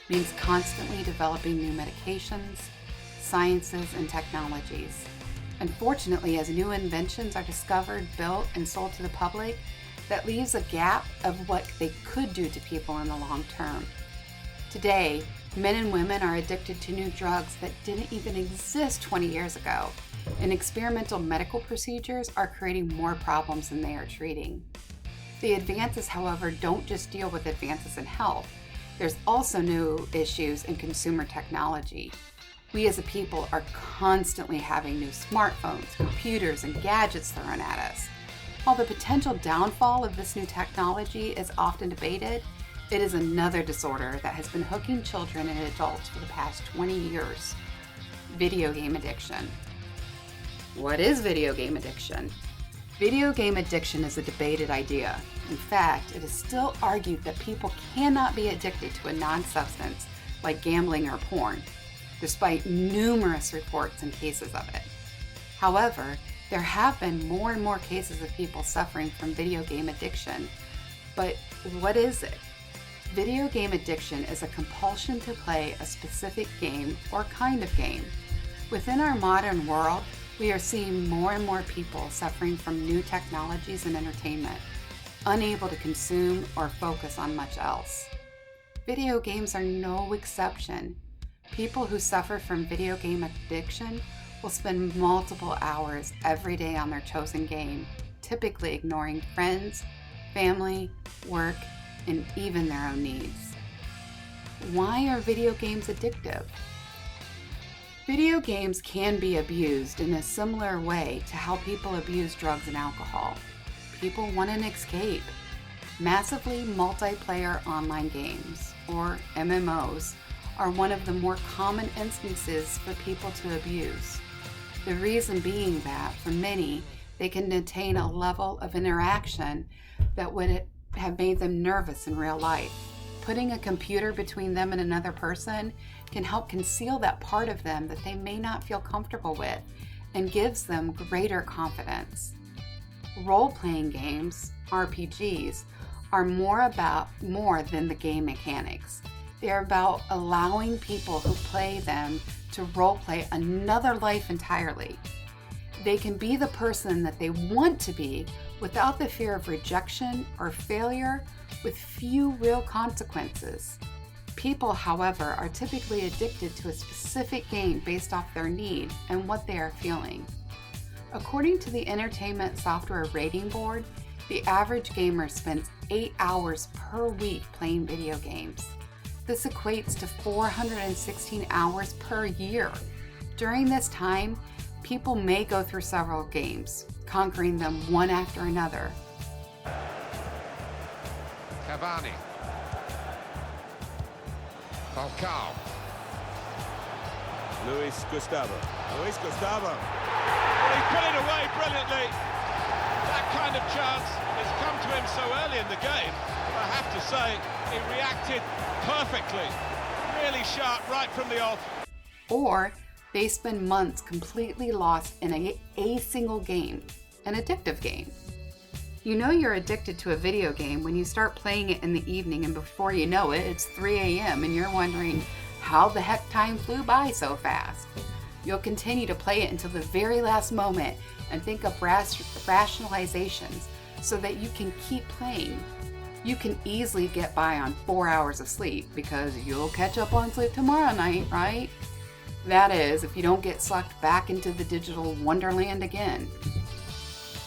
means constantly developing new medications, sciences, and technologies. Unfortunately, as new inventions are discovered, built, and sold to the public, that leaves a gap of what they could do to people in the long term. Today, men and women are addicted to new drugs that didn't even exist 20 years ago, and experimental medical procedures are creating more problems than they are treating. The advances, however, don't just deal with advances in health. There's also new issues in consumer technology. We as a people are constantly having new smartphones, computers, and gadgets thrown at us. While the potential downfall of this new technology is often debated, it is another disorder that has been hooking children and adults for the past 20 years. Video game addiction. What is video game addiction? Video game addiction is a debated idea. In fact, it is still argued that people cannot be addicted to a non-substance like gambling or porn, despite numerous reports and cases of it. However, there have been more and more cases of people suffering from video game addiction. But what is it? Video game addiction is a compulsion to play a specific game or kind of game. Within our modern world, we are seeing more and more people suffering from new technologies and entertainment, unable to consume or focus on much else. Video games are no exception. People who suffer from video game addiction will spend multiple hours every day on their chosen game, typically ignoring friends, family, work, and even their own needs. Why are video games addictive? Video games can be abused in a similar way to how people abuse drugs and alcohol. People want an escape. Massively multiplayer online games, or MMOs, are one of the more common instances for people to abuse. The reason being that, for many, they can attain a level of interaction that would have made them nervous in real life. Putting a computer between them and another person can help conceal that part of them that they may not feel comfortable with and gives them greater confidence. Role-playing games, RPGs, are more than the game mechanics. They're about allowing people who play them to role-play another life entirely. They can be the person that they want to be without the fear of rejection or failure, with few real consequences. People, however, are typically addicted to a specific game based off their need and what they are feeling. According to the Entertainment Software Rating Board, the average gamer spends 8 hours per week playing video games. This equates to 416 hours per year. During this time, people may go through several games, conquering them one after another. Cavani. Falcao. Luis Gustavo. Well, he put it away brilliantly. That kind of chance has come to him so early in the game. I have to say, he reacted perfectly. Really sharp right from the off. Or they spend months completely lost in a single game, an addictive game. You know you're addicted to a video game when you start playing it in the evening, and before you know it, it's 3 a.m. and you're wondering how the heck time flew by so fast. You'll continue to play it until the very last moment and think of rationalizations so that you can keep playing. You can easily get by on 4 hours of sleep because you'll catch up on sleep tomorrow night, right? That is, if you don't get sucked back into the digital wonderland again.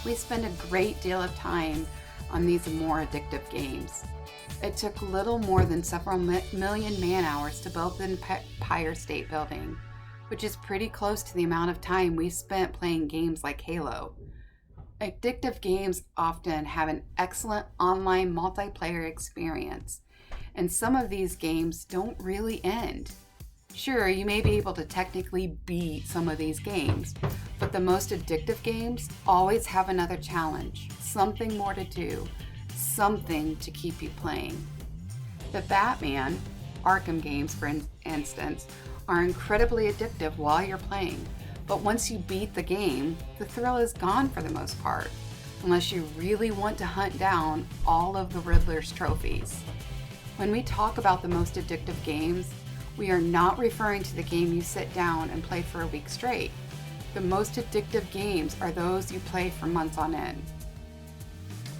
We spend a great deal of time on these more addictive games. It took little more than several million man-hours to build the Empire State Building, which is pretty close to the amount of time we spent playing games like Halo. Addictive games often have an excellent online multiplayer experience, and some of these games don't really end. Sure, you may be able to technically beat some of these games, but the most addictive games always have another challenge, something more to do, something to keep you playing. The Batman, Arkham games, for instance, are incredibly addictive while you're playing, but once you beat the game, the thrill is gone for the most part, unless you really want to hunt down all of the Riddler's trophies. When we talk about the most addictive games, we are not referring to the game you sit down and play for a week straight. The most addictive games are those you play for months on end.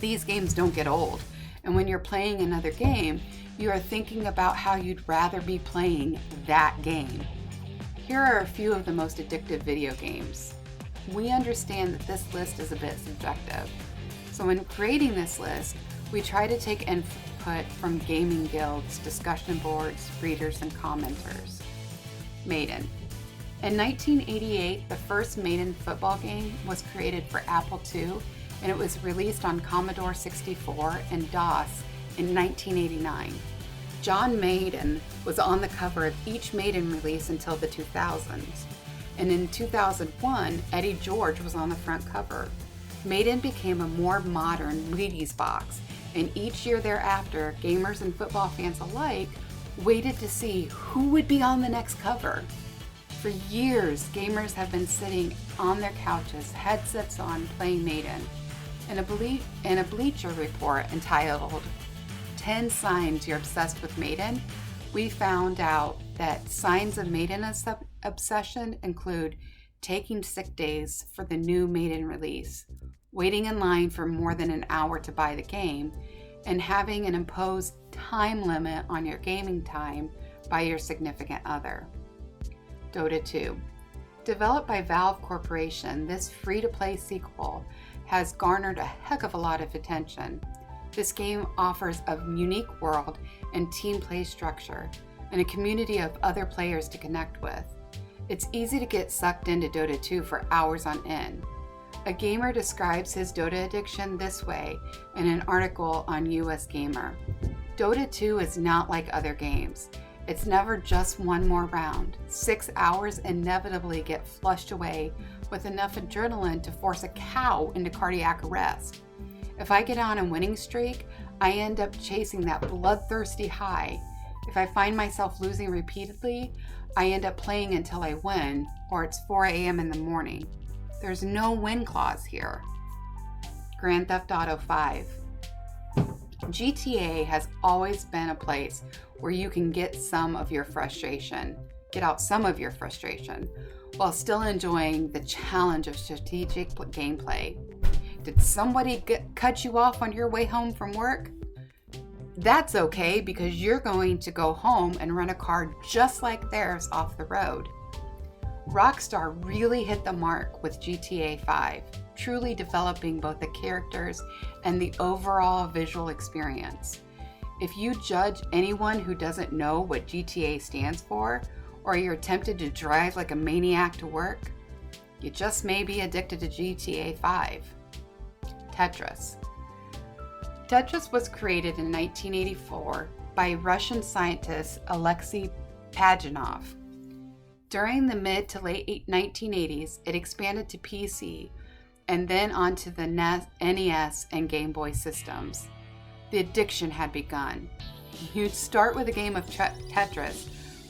These games don't get old, and when you're playing another game, you are thinking about how you'd rather be playing that game. Here are a few of the most addictive video games. We understand that this list is a bit subjective, so in creating this list, we try to take input from gaming guilds, discussion boards, readers, and commenters. Maiden. In 1988, the first Maiden football game was created for Apple II, and it was released on Commodore 64 and DOS in 1989. John Maiden was on the cover of each Maiden release until the 2000s. And in 2001, Eddie George was on the front cover. Maiden became a more modern Wheaties box, and each year thereafter, gamers and football fans alike waited to see who would be on the next cover. For years, gamers have been sitting on their couches, headsets on, playing Maiden. In a Bleacher report entitled 10 Signs You're Obsessed with Maiden, we found out that signs of Maiden obsession include taking sick days for the new Maiden release, waiting in line for more than an hour to buy the game, and having an imposed time limit on your gaming time by your significant other. Dota 2. Developed by Valve Corporation, this free-to-play sequel has garnered a heck of a lot of attention. This game offers a unique world and team play structure, and a community of other players to connect with. It's easy to get sucked into Dota 2 for hours on end. A gamer describes his Dota addiction this way in an article on US Gamer. Dota 2 is not like other games. It's never just one more round. 6 hours inevitably get flushed away with enough adrenaline to force a cow into cardiac arrest. If I get on a winning streak, I end up chasing that bloodthirsty high. If I find myself losing repeatedly, I end up playing until I win, or it's 4 a.m. in the morning. There's no win clause here. Grand Theft Auto 5. GTA has always been a place where you can get out some of your frustration, while still enjoying the challenge of strategic gameplay. Did somebody cut you off on your way home from work? That's okay, because you're going to go home and rent a car just like theirs off the road. Rockstar really hit the mark with GTA 5, truly developing both the characters and the overall visual experience. If you judge anyone who doesn't know what GTA stands for, or you're tempted to drive like a maniac to work, you just may be addicted to GTA 5. Tetris. Tetris was created in 1984 by Russian scientist Alexei Pajitnov. During the mid to late 1980s, it expanded to PC and then onto the NES and Game Boy systems. The addiction had begun. You'd start with a game of Tetris,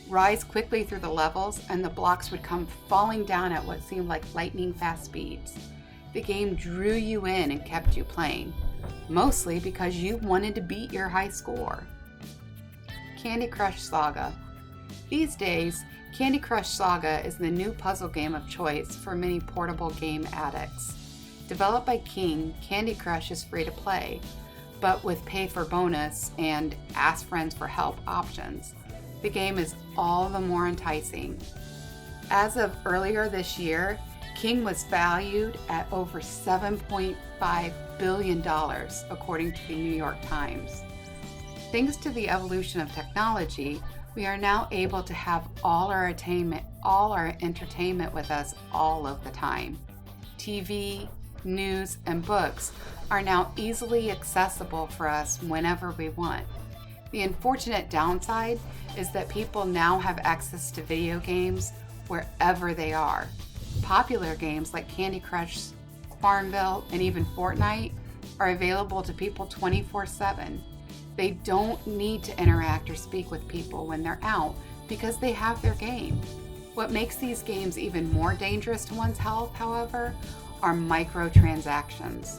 rise quickly through the levels, and the blocks would come falling down at what seemed like lightning-fast speeds. The game drew you in and kept you playing, mostly because you wanted to beat your high score. Candy Crush Saga. These days, Candy Crush Saga is the new puzzle game of choice for many portable game addicts. Developed by King, Candy Crush is free to play, but with pay for bonus and ask friends for help options. The game is all the more enticing. As of earlier this year, King was valued at over $7.5 billion, according to the New York Times. Thanks to the evolution of technology, we are now able to have all our entertainment with us all of the time. TV, news, and books are now easily accessible for us whenever we want. The unfortunate downside is that people now have access to video games wherever they are. Popular games like Candy Crush, Farmville, and even Fortnite are available to people 24/7. They don't need to interact or speak with people when they're out because they have their game. What makes these games even more dangerous to one's health, however, are microtransactions.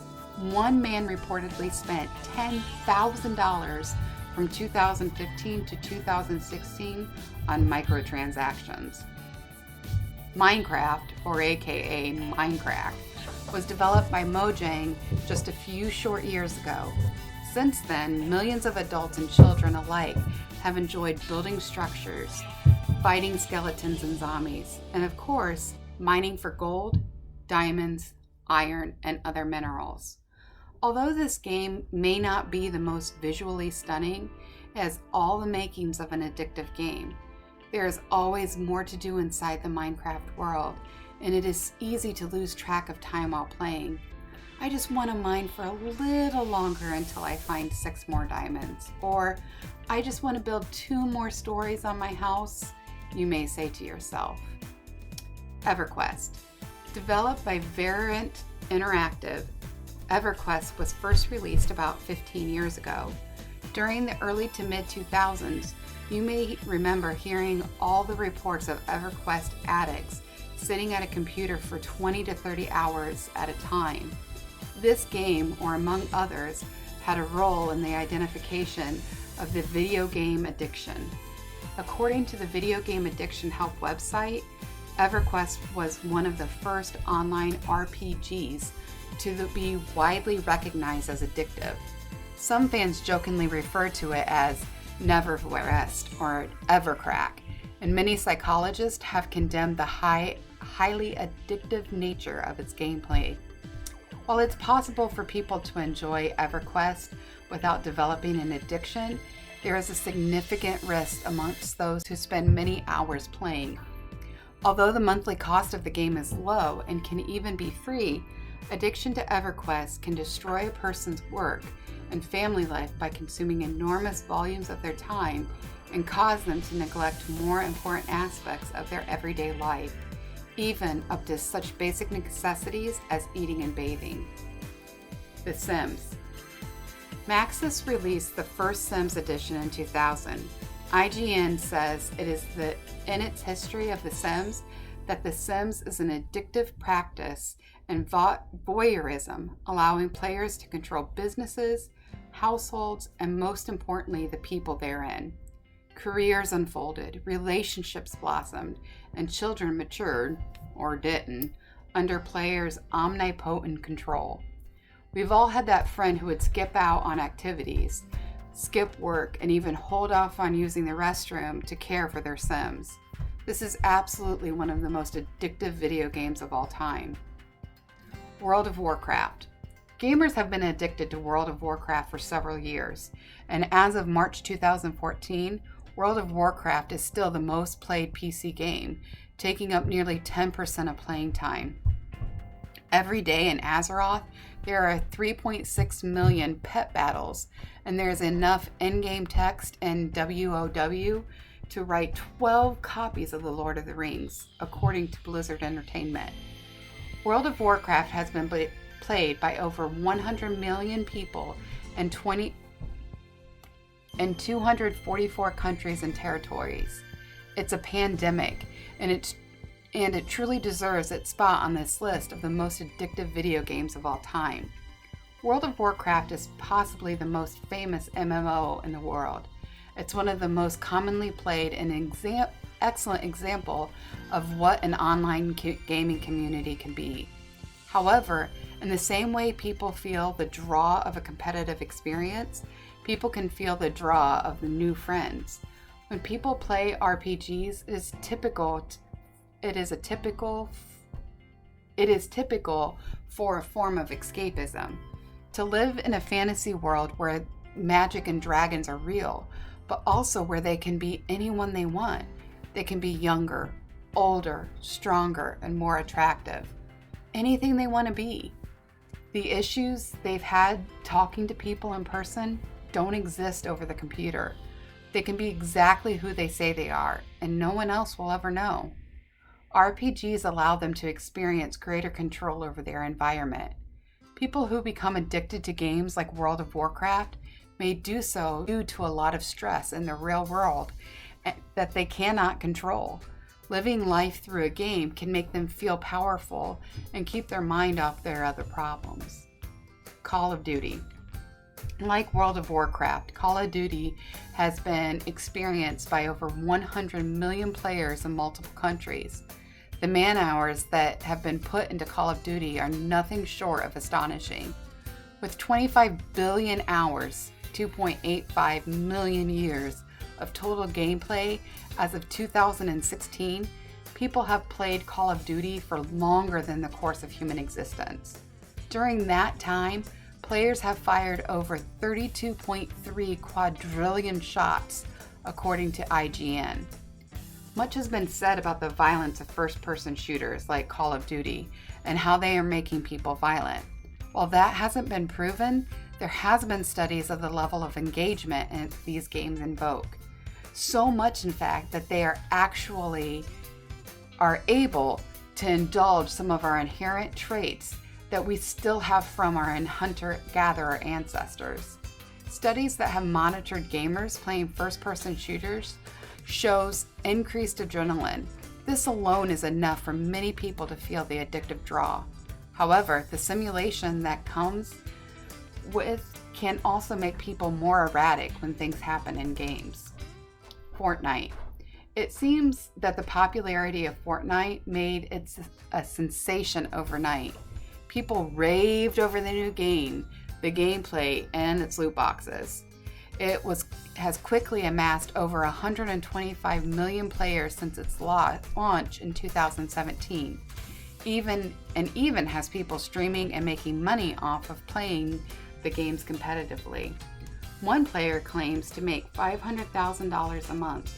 One man reportedly spent $10,000 from 2015 to 2016 on microtransactions. Minecraft, or aka Minecraft, was developed by Mojang just a few short years ago. Since then, millions of adults and children alike have enjoyed building structures, fighting skeletons and zombies, and of course, mining for gold, diamonds, iron, and other minerals. Although this game may not be the most visually stunning, it has all the makings of an addictive game. There is always more to do inside the Minecraft world, and it is easy to lose track of time while playing. I just want to mine for a little longer until I find 6 more diamonds, or I just want to build 2 more stories on my house, you may say to yourself. EverQuest. Developed by Variant Interactive, EverQuest was first released about 15 years ago. During the early to mid 2000s, you may remember hearing all the reports of EverQuest addicts sitting at a computer for 20 to 30 hours at a time. This game, or among others, had a role in the identification of the video game addiction. According to the Video Game Addiction Help website, EverQuest was one of the first online RPGs to be widely recognized as addictive. Some fans jokingly refer to it as Neverwest or Evercrack, and many psychologists have condemned the highly addictive nature of its gameplay. While it's possible for people to enjoy EverQuest without developing an addiction, there is a significant risk amongst those who spend many hours playing. Although the monthly cost of the game is low and can even be free, addiction to EverQuest can destroy a person's work and family life by consuming enormous volumes of their time and cause them to neglect more important aspects of their everyday life, even up to such basic necessities as eating and bathing. The Sims. Maxis released the first Sims edition in 2000. IGN says it is in its history of The Sims that The Sims is an addictive practice and voyeurism, allowing players to control businesses, households, and most importantly, the people therein. Careers unfolded, relationships blossomed, and children matured, or didn't, under players' omnipotent control. We've all had that friend who would skip out on activities, skip work, and even hold off on using the restroom to care for their Sims. This is absolutely one of the most addictive video games of all time. World of Warcraft. Gamers have been addicted to World of Warcraft for several years, and as of March 2014, World of Warcraft is still the most played PC game, taking up nearly 10% of playing time. Every day in Azeroth, there are 3.6 million pet battles, and there's enough in-game text and WoW to write 12 copies of The Lord of the Rings, according to Blizzard Entertainment. World of Warcraft has been played by over 100 million people in 244 countries and territories. It's a pandemic, and it truly deserves its spot on this list of the most addictive video games of all time. World of Warcraft is possibly the most famous MMO in the world. It's one of the most commonly played and excellent example of what an online gaming community can be. However, in the same way people feel the draw of a competitive experience, people can feel the draw of the new friends. When people play RPGs, it is typical for a form of escapism. To live in a fantasy world where magic and dragons are real, but also where they can be anyone they want. They can be younger, older, stronger, and more attractive. Anything they want to be. The issues they've had talking to people in person don't exist over the computer. They can be exactly who they say they are, and no one else will ever know. RPGs allow them to experience greater control over their environment. People who become addicted to games like World of Warcraft may do so due to a lot of stress in the real world that they cannot control. Living life through a game can make them feel powerful and keep their mind off their other problems. Call of Duty. Like World of Warcraft, Call of Duty has been experienced by over 100 million players in multiple countries. The man hours that have been put into Call of Duty are nothing short of astonishing. With 25 billion hours, 2.85 million years of total gameplay as of 2016, people have played Call of Duty for longer than the course of human existence. During that time, players have fired over 32.3 quadrillion shots, according to IGN. Much has been said about the violence of first-person shooters like Call of Duty and how they are making people violent. While that hasn't been proven, there has been studies of the level of engagement these games invoke. So much, in fact, that they are able to indulge some of our inherent traits that we still have from our hunter-gatherer ancestors. Studies that have monitored gamers playing first-person shooters shows increased adrenaline. This alone is enough for many people to feel the addictive draw. However, the simulation that comes with can also make people more erratic when things happen in games. Fortnite. It seems that the popularity of Fortnite made it a sensation overnight. People raved over the new game, the gameplay, and its loot boxes. It has quickly amassed over 125 million players since its launch in 2017. Even has people streaming and making money off of playing the games competitively. One player claims to make $500,000 a month.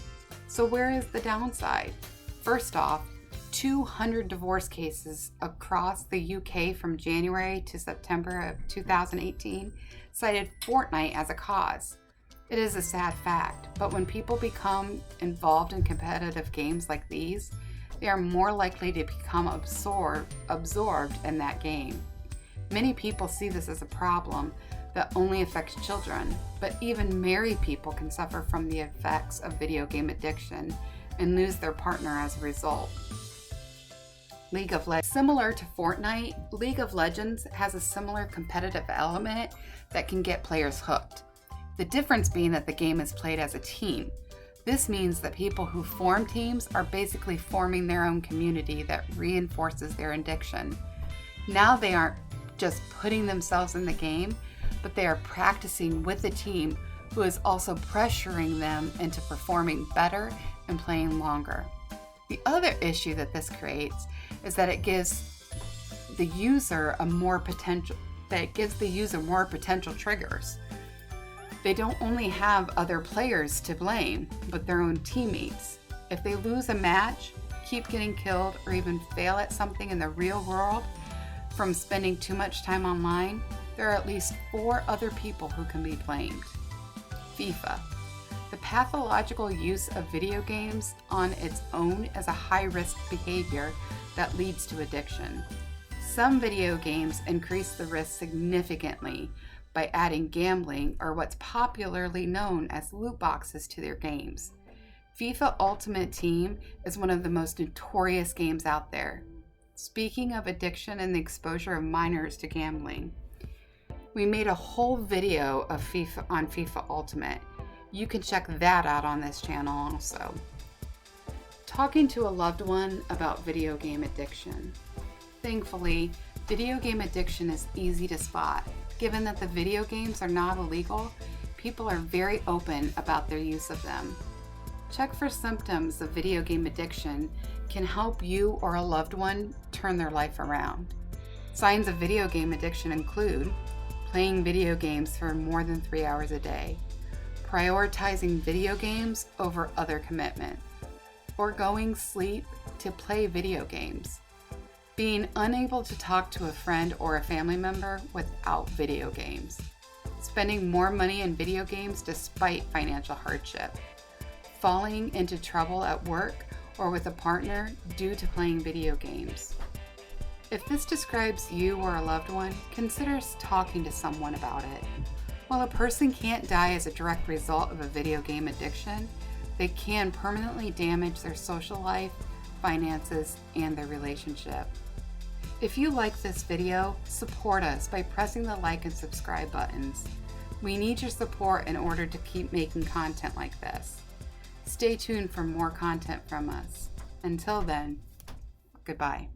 So where is the downside? First off, 200 divorce cases across the UK from January to September of 2018 cited Fortnite as a cause. It is a sad fact, but when people become involved in competitive games like these, they are more likely to become absorbed in that game. Many people see this as a problem that only affects children, but even married people can suffer from the effects of video game addiction and lose their partner as a result. League of Legends. Similar to Fortnite, League of Legends has a similar competitive element that can get players hooked. The difference being that the game is played as a team. This means that people who form teams are basically forming their own community that reinforces their addiction. Now they aren't just putting themselves in the game, but they are practicing with a team who is also pressuring them into performing better and playing longer. The other issue that this creates is that it gives the user more potential triggers. They don't only have other players to blame, but their own teammates. If they lose a match, keep getting killed, or even fail at something in the real world from spending too much time online, there are at least 4 other people who can be blamed. FIFA. The pathological use of video games on its own is a high-risk behavior that leads to addiction. Some video games increase the risk significantly by adding gambling, or what's popularly known as loot boxes, to their games. FIFA Ultimate Team is one of the most notorious games out there. Speaking of addiction and the exposure of minors to gambling, we made a whole video of FIFA Ultimate. You can check that out on this channel also. Talking to a loved one about video game addiction. Thankfully, video game addiction is easy to spot. Given that the video games are not illegal, people are very open about their use of them. Check for symptoms of video game addiction can help you or a loved one turn their life around. Signs of video game addiction include playing video games for more than 3 hours a day, prioritizing video games over other commitments, foregoing sleep to play video games, being unable to talk to a friend or a family member without video games, spending more money in video games despite financial hardship, falling into trouble at work or with a partner due to playing video games. If this describes you or a loved one, consider talking to someone about it. While a person can't die as a direct result of a video game addiction, they can permanently damage their social life, finances, and their relationship. If you like this video, support us by pressing the like and subscribe buttons. We need your support in order to keep making content like this. Stay tuned for more content from us. Until then, goodbye.